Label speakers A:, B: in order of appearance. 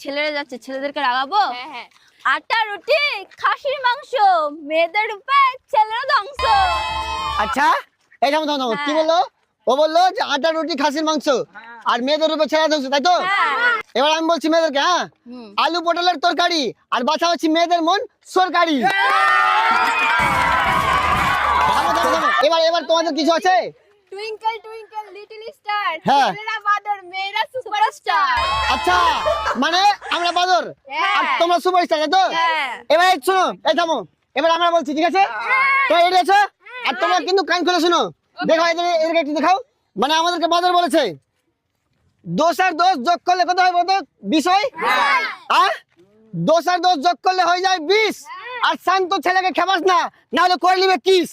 A: ছেলেরা যাচ্ছে, ছেলেদেরকে রাগাবো।
B: হ্যাঁ হ্যাঁ।
A: আটা রুটি খাসির মাংস, মেয়েদের রূপে ছেলেরা ধ্বংস।
C: আচ্ছা এই থামো থামো থামো, কি
A: হ্যাঁ।
C: বললো? ও বললো যে আটা রুটি খাসির মাংস আর মেয়েদের রূপে ছেড়ে দিচ্ছে, তাই তো?
A: হ্যাঁ।
C: এবার আমি বলছি মেয়েদেরকে, হ্যাঁ, আলু পটলের তরকারি আর বাছা হচ্ছে মেয়েদের মন সরকারি। থামো, থামো, থামো। এবার এবার তোমাদের কিছু আছে?
B: টুইঙ্কল টুইঙ্কল লিটল স্টার,
C: হ্যাঁ।
B: ছেলেরা বাদর মেয়েরা সুপারস্টার।
C: আচ্ছা মানে আমরা বাদর
B: হ্যাঁ।
C: আর তোমরা সুপারস্টার, তাই তো?
A: হ্যাঁ।
C: এবার এই শোনো, এই থামো, এবার আমরা বলছি, ঠিক আছে? তো রেডি আছো? আর তোমরা কিন্তু কান খুলে শোনো, দেখো এদেরকে একটু দেখাও। মানে আমাদেরকে বাদর বলেছে দোষ আর দোষ যোগ করলে কত হয় বলতো? 20 হয়। হ্যাঁ, দোষ আর দোষ যোগ করলে হয়ে যায় 20। আর শান্ত ছেলেকে খেপাস না, না হলে করে নিবে কিস।